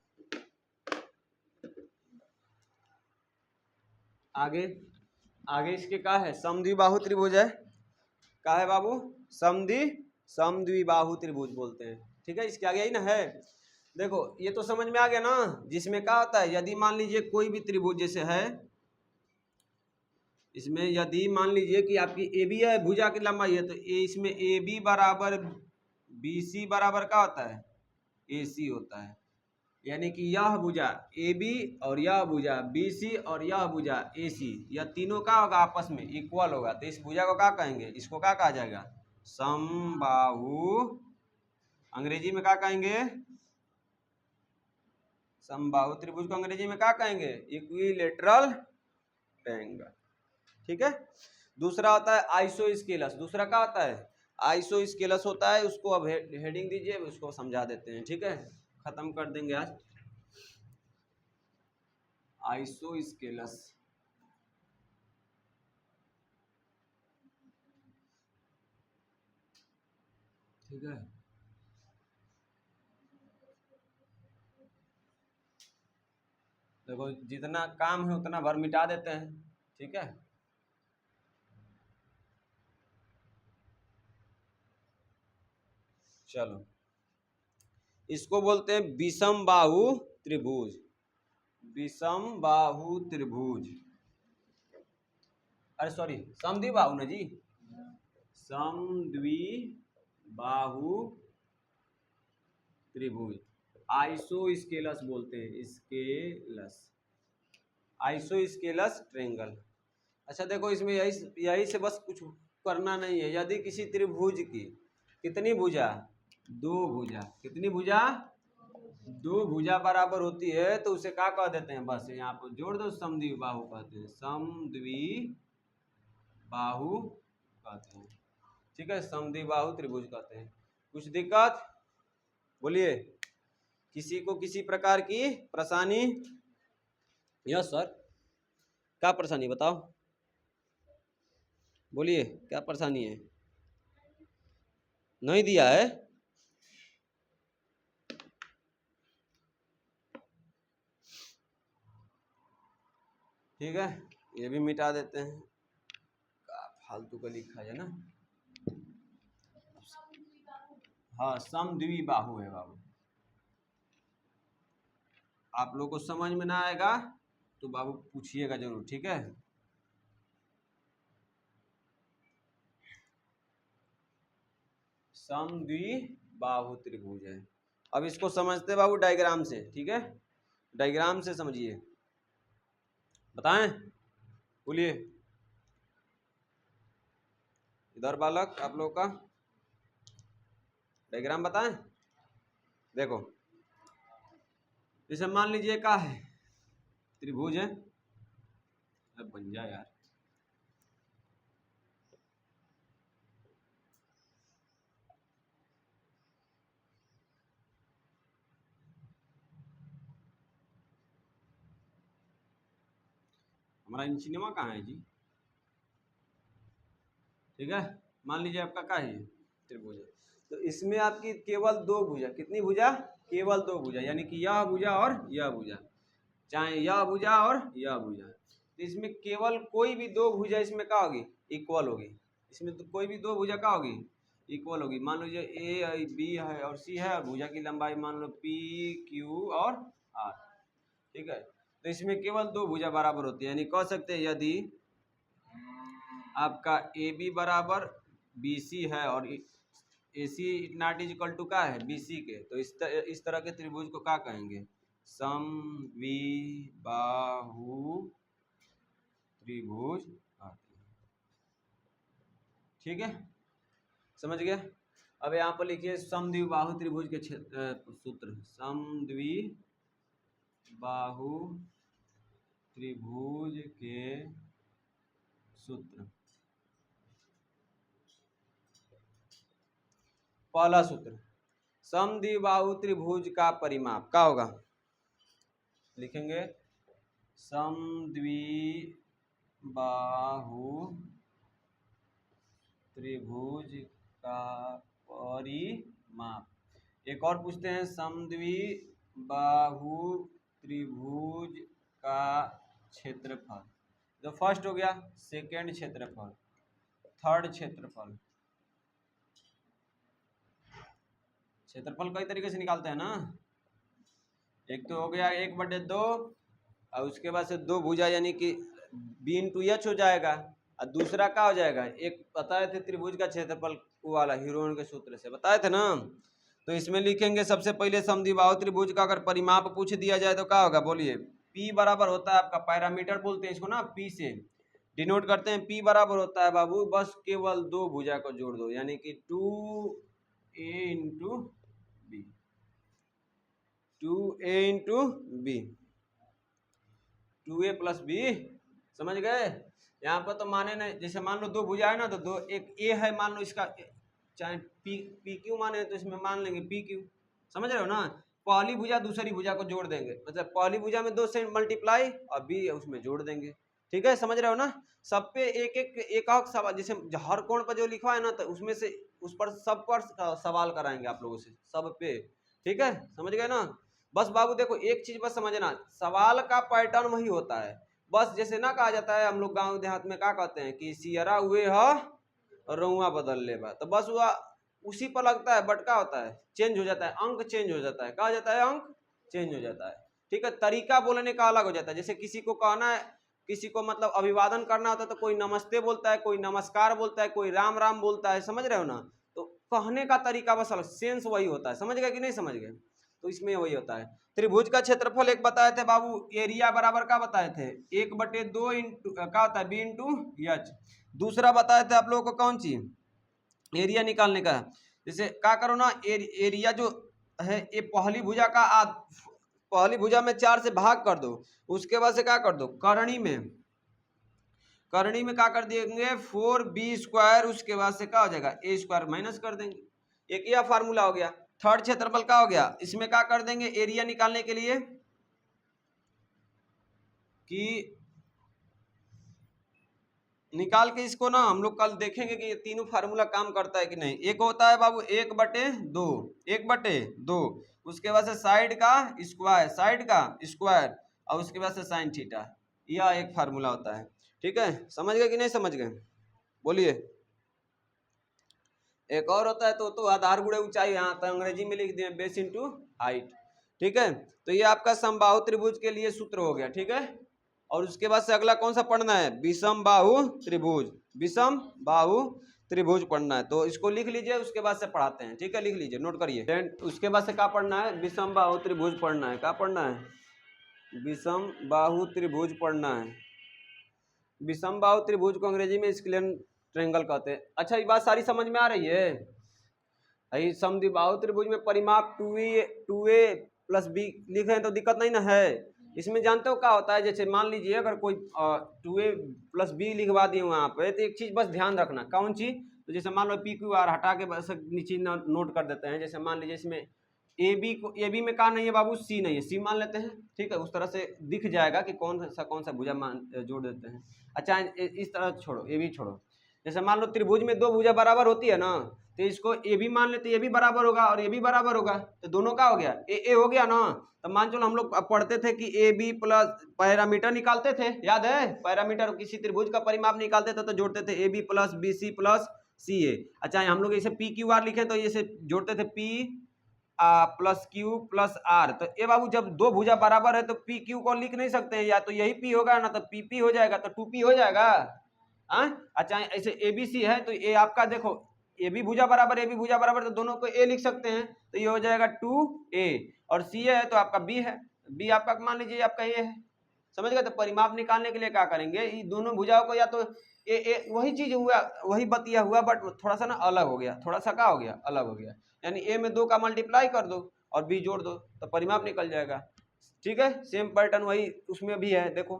आगे आगे इसके क्या है, समद्विबाहु त्रिभुज है, क्या है बाबू, समद्विबाहु त्रिभुज बोलते हैं। ठीक है, इसके आगे ही ना है, देखो ये तो समझ में आ गया ना, जिसमें क्या होता है, यदि मान लीजिए कोई भी त्रिभुज जैसे है, इसमें यदि मान लीजिए कि आपकी ए बी है, भुजा की लंबाई है, तो इसमें ए बी बराबर बी सी बराबर क्या होता है, ए सी होता है, यानी कि यह भुजा ए बी और यह भुजा बी सी और यह भुजा ए सी, यह तीनों का होगा आपस में इक्वल होगा, तो इस भुजा को क्या कहेंगे, इसको क्या कहा जाएगा, समबाहु, अंग्रेजी में क्या कहेंगे, समबाहु त्रिभुज को अंग्रेजी में क्या कहेंगे, इक्विलेटरल ट्रायंगल। ठीक है, दूसरा होता है आइसोस्केलस, दूसरा क्या होता है, आइसोस्केलस होता है, उसको अब हेडिंग दीजिए, उसको समझा देते हैं। ठीक है, खत्म कर देंगे आज आइसोस्केलस। ठीक है, देखो जितना काम है उतना भर मिटा देते हैं, ठीक है। चलो इसको बोलते हैं विषम बाहु त्रिभुज, विषम बाहु त्रिभुज, अरे सॉरी समद्वि बाहु ना जी, समद्वि बाहु त्रिभुज, आइसोस्केलस बोलते हैं, स्केलस, आइसोस्केलस ट्रायंगल। अच्छा देखो इसमें यही से बस कुछ करना नहीं है। यदि किसी त्रिभुज की कितनी भुजा, दो भुजा, कितनी भुजा, दो भुजा बराबर होती है तो उसे क्या कह देते हैं, बस यहाँ पर जोड़ दो, समद्वि बाहु कहते हैं, समद्वि बाहु कहते हैं, ठीक है, समद्वि बाहु त्रिभुज कहते हैं। कुछ दिक्कत बोलिए, किसी को किसी प्रकार की परेशानी? यस सर, क्या परेशानी बताओ, बोलिए क्या परेशानी है? नहीं दिया है? ठीक है, ये भी मिटा देते हैं, फालतू का लिखा है ना। हाँ समद्वि बाहु है बाबू, आप लोग को समझ में ना आएगा तो बाबू पूछिएगा जरूर, ठीक है। समद्वि बाहु त्रिभुज है। अब इसको समझते बाबू डायग्राम से, ठीक है, डायग्राम से समझिए, बताएं, बोलिए इधर बालक आप लोग का डायग्राम बताएं। देखो जैसे मान लीजिए क्या है, त्रिभुज है, अब बन जाए यार, हमारा इंचिनिमा कहाँ है जी, ठीक है। मान लीजिए आपका क्या है, त्रिभुज है, तो इसमें आपकी केवल दो भुजा, कितनी भुजा, केवल दो भुजा, यानी कि यह भुजा और यह भुजा, चाहे यह भुजा और यह भुजा, तो इसमें केवल कोई भी दो भुजा इसमें क्या होगी, इक्वल होगी, इसमें तो कोई भी दो भुजा क्या होगी, इक्वल होगी। मान लीजिए ए बी है और सी है, और भुजा की लंबाई मान लो पी क्यू और आर, ठीक है। तो इसमें केवल दो भुजा बराबर होती है, यानी कह सकते हैं यदि आपका ए बी बराबर बी सी है और ए सी नॉट इज इक्वल टू क्या है, बी सी के, तो इस तरह के त्रिभुज को क्या कहेंगे, समद्वि बाहु त्रिभुज, ठीक है, समझ गया। अब यहाँ पर लिखिए समद्वि बाहु त्रिभुज के सूत्र, समद्वि बाहु त्रिभुज के सूत्र। पहला सूत्र, समद्वि बाहु त्रिभुज का परिमाप क्या होगा, लिखेंगे समद्वि बाहु त्रिभुज का परिमाप। एक और पूछते हैं, समद्वि बाहु त्रिभुज का क्षेत्रफल, जो फर्स्ट हो गया, सेकंड क्षेत्रफल, थर्ड क्षेत्रफल, क्षेत्रफल कई तरीके से निकालते हैं ना, एक तो हो गया 1/2 और उसके बाद से दो भुजा यानी कि बी इंटू एच हो जाएगा, और दूसरा क्या हो जाएगा, एक बताए थे त्रिभुज का क्षेत्रफल वाला हीरोन के सूत्र से बताए थे ना। तो इसमें लिखेंगे सबसे पहले समद्वि बाहु त्रिभुज का अगर परिमाप पूछ दिया जाए तो क्या होगा, बोलिए, P बराबर होता है आपका, पैरामीटर बोलते हैं इसको ना, P से डिनोट करते हैं, P बराबर होता है बाबू, बस केवल दो भुजा को जोड़ दो, यानी कि 2a into b, 2a into b, 2a plus b, समझ गए। यहाँ पर तो माने नहीं, जैसे मान लो दो भुजा है ना, तो दो, एक ए है मान लो, इसका चाहे पी क्यू माने तो इसमें मान लेंगे पी क्यू, समझ रहे हो ना। पहली भुजा दूसरी भुजा को जोड़ देंगे, मतलब पहली भुजा में 2 से मल्टीप्लाई और बी उसमें जोड़ देंगे, ठीक है, समझ रहे हो ना। सब पे एक एक सवाल, जैसे हर कोण पर जो लिखा है ना, तो उसमें से उस पर सब पर सवाल कराएंगे आप लोगों से, सब पे, ठीक है, समझ गए ना। बस बाबू देखो एक चीज बस समझना, सवाल का पैटर्न वही होता है। बस जैसे ना कहा जाता है, हम लोग गांव देहात में क्या कहते हैं कि सियरा हुए ह रउआ बदल ले बा, तो बस वह उसी पर लगता है, बट क्या होता है चेंज हो जाता है, अंक चेंज हो जाता है, कहा जाता है अंक चेंज हो जाता है। ठीक है, तरीका बोलने का अलग हो जाता है। जैसे किसी को कहना है, किसी को मतलब अभिवादन करना होता है तो कोई नमस्ते बोलता है, कोई नमस्कार बोलता है, कोई राम राम बोलता है, समझ रहे हो ना। तो कहने का तरीका बस अलग, सेंस वही होता है। समझ गए कि नहीं समझ गए? तो इसमें वही होता है। त्रिभुज का क्षेत्रफल एक बताए थे बाबू, एरिया बराबर का बताए थे 1/2 इंटू क्या होता है बी इंटू एच। दूसरा बताए थे आप लोगों को कौन सी, एरिया निकालने का। जैसे क्या करो ना, एरिया जो है ये पहली भुजा का पहली भुजा में 4 से भाग कर दो, उसके बाद से क्या कर दो करणी में, करणी में क्या कर देंगे 4b², उसके बाद से क्या हो जाएगा a² माइनस कर देंगे। एक यह फार्मूला हो गया। थर्ड क्षेत्रफल का हो गया, इसमें क्या कर देंगे एरिया निकालने के लिए कि निकाल के इसको ना हम लोग कल देखेंगे कि ये तीनों फार्मूला काम करता है कि नहीं। एक होता है बाबू 1/2, 1/2, उसके बाद से साइड का स्क्वायर, साइड का स्क्वायर, और उसके बाद से साइन थीटा, यह एक फार्मूला होता है। ठीक है, समझ गए कि नहीं समझ गए, बोलिए। एक और होता है तो आधार गुणे ऊंचाई, यहाँ तो अंग्रेजी में लिख दिए बेस इंटू हाइट। ठीक है, तो ये आपका समबाहु त्रिभुज के लिए सूत्र हो गया। ठीक है, और उसके बाद से अगला कौन सा पढ़ना है, विषम बाहु त्रिभुज, विषम बाहु त्रिभुज पढ़ना है। तो इसको लिख लीजिए, उसके बाद से पढ़ाते हैं। ठीक है, लिख लीजिए, नोट करिए। उसके बाद से क्या पढ़ना है, विषम बाहु त्रिभुज पढ़ना है। क्या पढ़ना है, विषम बाहु त्रिभुज पढ़ना है। विषम बाहु त्रिभुज को अंग्रेजी में स्क्लेन ट्रायंगल कहते हैं। अच्छा, ये बात सारी समझ में आ रही है? समद्विबाहु त्रिभुज में परिमाप 2a + b लिख रहे हैं तो दिक्कत नहीं ना है। इसमें जानते हो क्या होता है, जैसे मान लीजिए अगर कोई 2a + b लिखवा दिए वहां पे, तो एक चीज बस ध्यान रखना, कौन चीज, तो जैसे मान लो PQR हटा के बस नीचे नोट कर देते हैं। जैसे मान लीजिए इसमें ए बी में कहा नहीं है बाबू, सी नहीं है, सी मान लेते हैं। ठीक है, उस तरह से दिख जाएगा कि कौन सा भुजा जोड़ देते हैं। अच्छा, इस तरह छोड़ो, ए बी छोड़ो। जैसे मान लो त्रिभुज में 2 भुजा बराबर होती है ना, तो इसको ए भी मान लेते, ये भी बराबर होगा और ये भी बराबर होगा, तो दोनों का हो गया ए हो गया ना। तो मान चलो हम लोग पढ़ते थे कि ए बी प्लस पैरामीटर निकालते थे, याद है, पैरामीटर किसी त्रिभुज का परिमाप निकालते थे तो जोड़ते थे a b plus b c plus c a. अच्छा, हम लोग इसे PQR लिखे तो इसे जोड़ते थे P plus Q plus R। तो ये बाबू जब 2 भुजा बराबर है तो PQ को लिख नहीं सकते हैं, या तो यही P होगा ना तो PP हो जाएगा, तो 2P हो जाएगा। अच्छा, ऐसे ABC है तो ये आपका देखो ए बी भुजा बराबर ए बी भुजा बराबर, तो दोनों को ए लिख सकते हैं, तो ये हो जाएगा 2a, और सी है तो आपका बी है, बी आपका मान लीजिए आपका ए है। समझ गए? तो परिमाप निकालने के लिए क्या करेंगे, ये दोनों भुजाओं को या तो ए वही चीज हुआ, वही बतिया हुआ, बट थोड़ा सा ना अलग हो गया, थोड़ा सा क्या हो गया, अलग हो गया। यानी ए में 2 का मल्टीप्लाई कर दो और बी जोड़ दो तो परिमाप निकल जाएगा। ठीक है, सेम पैटर्न वही उसमें भी है, देखो।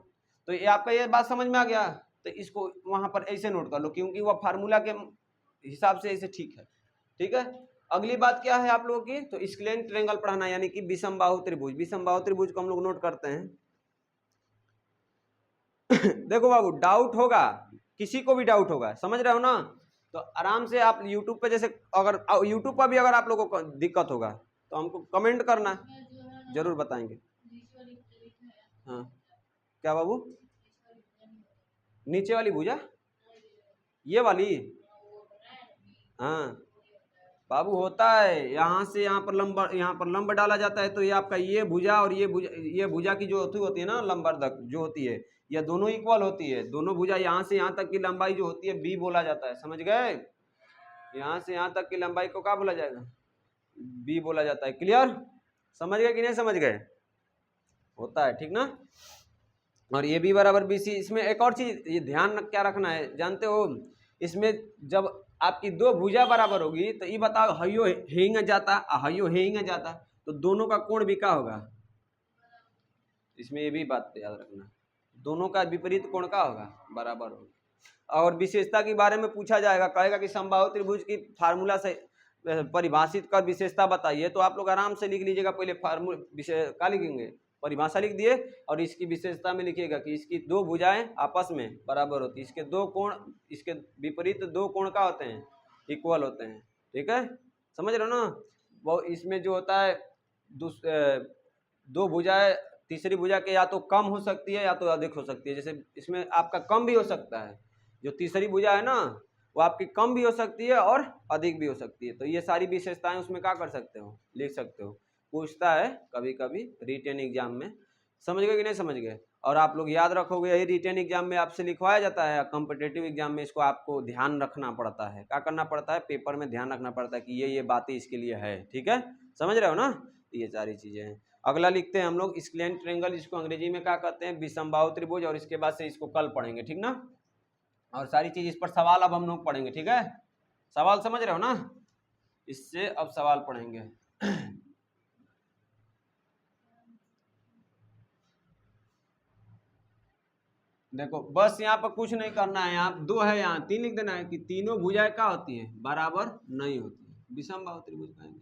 तो ये आपका ये बात समझ में आ गया, तो इसको वहां पर ऐसे नोट कर लो, क्योंकि वह फार्मूला के हिसाब से ऐसे ठीक है। ठीक है, अगली बात क्या है आप लोगों की, तो स्क्लेन ट्रायंगल पढ़ाना, यानी कि विषम बाहु त्रिभुज। विषम बाहु त्रिभुज को हम लोग नोट करते हैं। देखो बाबू, डाउट होगा, किसी को भी डाउट होगा, समझ रहे हो ना, तो आराम से आप YouTube पे, जैसे अगर YouTube पर भी अगर आप लोगों को दिक्कत होगा तो हमको कमेंट करना, जरूर बताएंगे। हाँ, क्या बाबू, नीचे वाली भुजा, ये वाली, हाँ बाबू होता है, यहाँ से यहाँ पर लंब डाला जाता है, तो ये आपका ये भुजा और ये भुजा की जो होती है ना लंबरदक जो होती है, ये दोनों इक्वल होती है। दोनों भुजा यहाँ से यहाँ तक की लंबाई जो होती है बी बोला जाता है, समझ गए? यहाँ से यहाँ तक की लंबाई को क्या बोला जाएगा, बी बोला जाता है। क्लियर, समझ गए कि नहीं समझ गए? होता है, ठीक ना। और ये बी बराबर बी सी। इसमें एक और चीज ये ध्यान क्या रखना है, जानते हो, इसमें जब आपकी 2 भुजा बराबर होगी तो ये बताओ, हयो हेंग जाता हयो हेंग जाता, तो दोनों का कोण भी क्या होगा, इसमें ये भी बात याद रखना, दोनों का विपरीत कोण का होगा, बराबर होगा। और विशेषता के बारे में पूछा जाएगा, कहेगा कि समबाहु त्रिभुज की फार्मूला से परिभाषित कर विशेषता बताइए, तो आप लोग आराम से लिख लीजिएगा, पहले क्या लिखेंगे, परिभाषा लिख दिए, और इसकी विशेषता में लिखिएगा कि इसकी 2 भुजाएं आपस में बराबर होती है, इसके 2 कोण, इसके विपरीत 2 कोण का होते हैं, इक्वल होते हैं। ठीक है, समझ रहे हो ना। वो इसमें जो होता है दो भुजाएं तीसरी भुजा के या तो कम हो सकती है या तो अधिक हो सकती है। जैसे इसमें आपका कम भी हो सकता है, जो तीसरी भुजा है ना वो आपकी कम भी हो सकती है और अधिक भी हो सकती है। तो ये सारी विशेषताएं उसमें क्या कर सकते हो, लिख सकते हो। पूछता है कभी कभी रिटेन एग्जाम में। समझ गए कि नहीं समझ गए? और आप लोग याद रखोगे, यही रिटेन एग्जाम में आपसे लिखवाया जाता है, कॉम्पिटिटिव एग्जाम में इसको आपको ध्यान रखना पड़ता है। क्या करना पड़ता है, पेपर में ध्यान रखना पड़ता है कि ये बातें इसके लिए है। ठीक है, समझ रहे हो ना? ये सारी चीजें हैं। अगला लिखते हैं हम लोग स्क्लेन ट्रेंगल, इसको अंग्रेजी में क्या कहते हैं, विषमबाहु त्रिभुज। और इसके बाद से इसको कल पढ़ेंगे, ठीक ना? और सारी चीज इस पर सवाल अब हम लोग पढ़ेंगे, ठीक है? सवाल समझ रहे हो ना? इससे अब सवाल पढ़ेंगे। देखो बस यहाँ पर कुछ नहीं करना है, यहाँ दो है, यहाँ तीन लिख देना है कि तीनों भुजाएं क्या होती है, बराबर नहीं होती है। विषमबाहु त्रिभुज कहेंगे।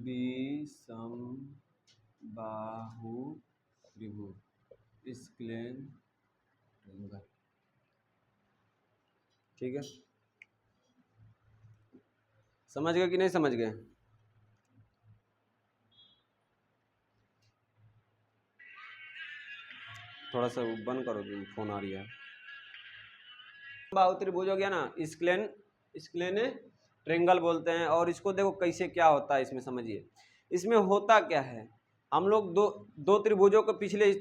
विषमबाहु त्रिभुज स्क्लेन ट्रेंगल, ठीक है? समझ गए कि नहीं समझ गए? थोड़ा सा बंद करो, फोन आ रही है। बाहु त्रिभुज हो गया ना, स्क्लेन स्क्लेन ट्रेंगल बोलते हैं। और इसको देखो कैसे क्या होता है इसमें, समझिए इसमें होता क्या है। हम लोग दो त्रिभुजों को पिछले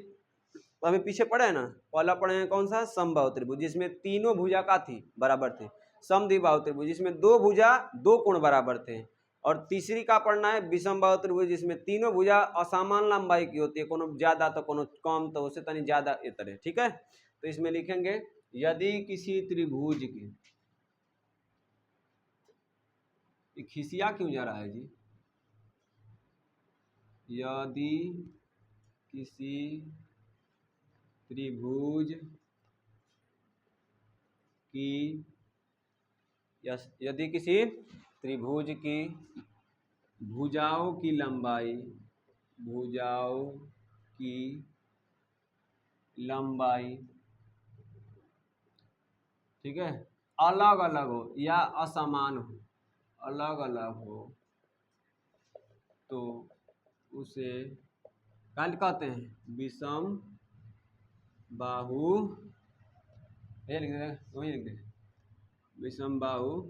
अभी पीछे पढ़े हैं ना, पहला पढ़े हैं कौन सा, समबाहु त्रिभुज, जिसमें तीनों भुजा का थी बराबर थे। समद्विबाहु त्रिभुज, जिसमें दो भुजा दो कोण बराबर थे। और तीसरी का पढ़ना है विषमबाहु त्रिभुज, जिसमें तीनों भुजा असमान लंबाई की होती है, कोनो ज्यादा तो कोनो कम, तो उससे तनी ज्यादा ये तरह, ठीक है? तो इसमें लिखेंगे यदि किसी त्रिभुज की, खिसिया क्यों जा रहा है जी, यदि किसी त्रिभुज की, यदि किसी त्रिभुज की भुजाओं की लंबाई, भुजाओं की लंबाई, ठीक है, अलग अलग हो या असमान हो, अलग अलग हो, तो उसे क्या कहते हैं, विषम बाहु, ये लिख दे, वही लिख दे, विषम बाहु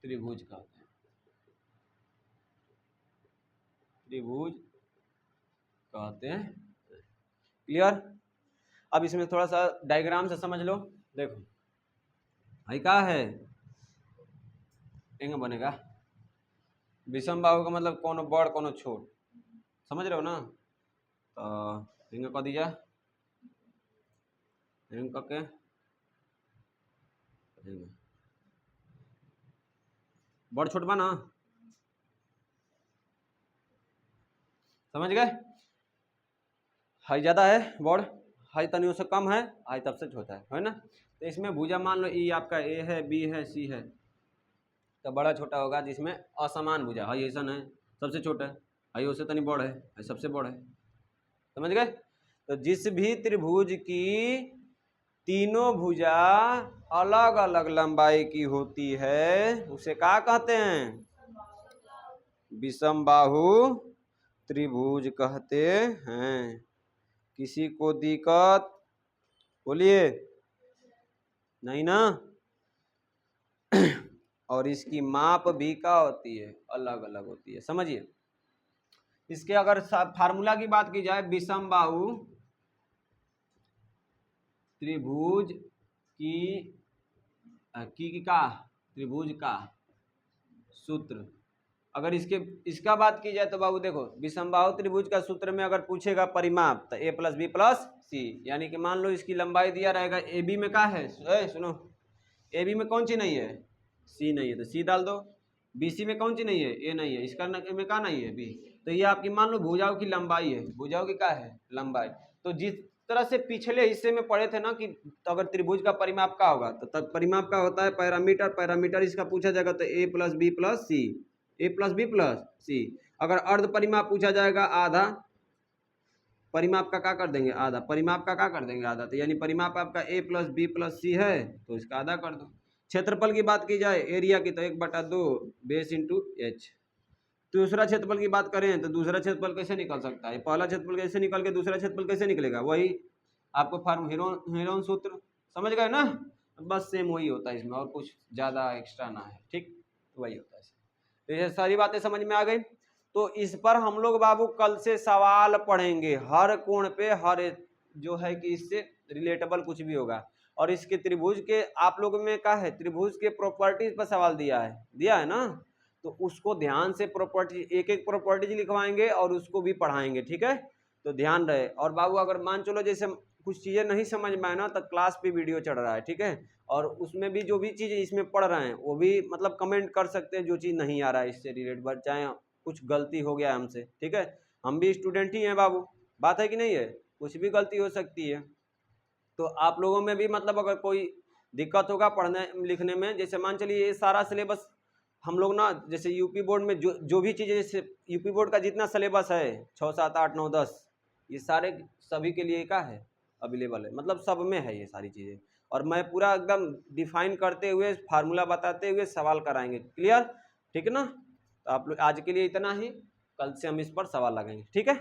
त्रिभुज कहते हैं, त्रिभुज कहते हैं। क्लियर? अब इसमें थोड़ा सा डायग्राम से समझ लो। देखो भाई क्या है, एंगे बनेगा विषम बाहु का मतलब कोनो बड़ कोनो छोट, समझ रहे हो ना? तो एंगे कह दीजिए, एंगे करके बड़ छोट बा ना, समझ गए? हाई ज्यादा है बड़, हाई तनियों से कम है, हाई तब से छोटा है ना? तो इसमें भुजा मान लो ई आपका ए है, बी है, सी है, तो बड़ा छोटा होगा। जिसमें असमान भुजा, हाई ऐसा है सबसे छोटा है, हाई उससे तनी बड़ है, हाई सबसे बड़ है, समझ गए? तो जिस भी त्रिभुज की तीनों भुजा अलग अलग लंबाई की होती है उसे क्या कहते हैं, विषम बाहु त्रिभुज कहते हैं। किसी को दिक्कत बोलिए नहीं ना? और इसकी माप भी क्या होती है, अलग अलग होती है, समझिए। इसके अगर फार्मूला की बात की जाए, विषम बाहु त्रिभुज का त्रिभुज का सूत्र, अगर इसका बात की जाए तो बाबू देखो, विषमबाहु त्रिभुज का सूत्र में अगर पूछेगा परिमाप, तो a + b + c, यानी कि मान लो इसकी लंबाई दिया रहेगा, ए बी में क्या है, सुनो, ए बी में कौन सी नहीं है, c नहीं है, तो c डाल दो। बी सी में कौन सी नहीं है, a नहीं है, इसका में क्या नहीं है, b। तो ये आपकी मान लो भुजाओं की लंबाई है, भुजाओं की क्या है, लंबाई। तो जिस तरह से पिछले हिस्से में पढ़े थे ना कि अगर त्रिभुज का परिमाप का होगा तो तब परिमाप का होता है पैरामीटर, पैरामीटर इसका पूछा जाएगा तो a plus b plus c, a plus b plus c. अगर अर्ध परिमाप पूछा जाएगा आधा, परिमाप का क्या कर देंगे आधा, परिमाप का क्या कर देंगे आधा, तो यानी परिमाप आपका a प्लस बी प्लस सी है तो इसका आधा कर दो। क्षेत्रफल की बात की जाए एरिया की तो 1/2 बेस इंटू एच। दूसरा क्षेत्रफल की बात करें तो दूसरा क्षेत्रफल कैसे निकल सकता है, पहला क्षेत्रफल कैसे निकल के दूसरा क्षेत्रफल कैसे निकलेगा, वही आपको फार्म हेरोन सूत्र समझ गए ना, बस सेम वही होता है इसमें, और कुछ ज़्यादा एक्स्ट्रा ना है, ठीक, वही होता है। तो ये सारी बातें समझ में आ गई। तो इस पर हम लोग बाबू कल से सवाल पढ़ेंगे, हर कोण पे हर जो है कि इससे रिलेटेबल कुछ भी होगा। और इसके त्रिभुज के आप लोगों में क्या है, त्रिभुज के प्रॉपर्टीज पर सवाल दिया है ना, तो उसको ध्यान से प्रॉपर्टी एक एक प्रॉपर्टीज लिखवाएंगे और उसको भी पढ़ाएंगे, ठीक है, तो ध्यान रहे। और बाबू अगर मान चलो जैसे कुछ चीज़ें नहीं समझ में आए ना तो क्लास पे वीडियो चढ़ रहा है, ठीक है, और उसमें भी जो भी चीज़ें इसमें पढ़ रहे हैं वो भी मतलब कमेंट कर सकते हैं, जो चीज़ नहीं आ रहा है इससे रिलेटेड, चाहे कुछ गलती हो गया हमसे, ठीक है, हम भी स्टूडेंट ही हैं बाबू, बात है कि नहीं है, कुछ भी गलती हो सकती है। तो आप लोगों में भी मतलब अगर कोई दिक्कत होगा पढ़ने लिखने में, जैसे मान चलिए ये सारा सिलेबस हम लोग ना, जैसे यूपी बोर्ड में जो भी चीज़ें, जैसे यूपी बोर्ड का जितना सिलेबस है 6, 7, 8, 9, 10, ये सारे सभी के लिए क्या है अवेलेबल है, मतलब सब में है ये सारी चीज़ें, और मैं पूरा एकदम डिफाइन करते हुए फार्मूला बताते हुए सवाल कराएंगे, क्लियर, ठीक है ना। तो आप लोग आज के लिए इतना ही, कल से हम इस पर सवाल लगाएंगे, ठीक है।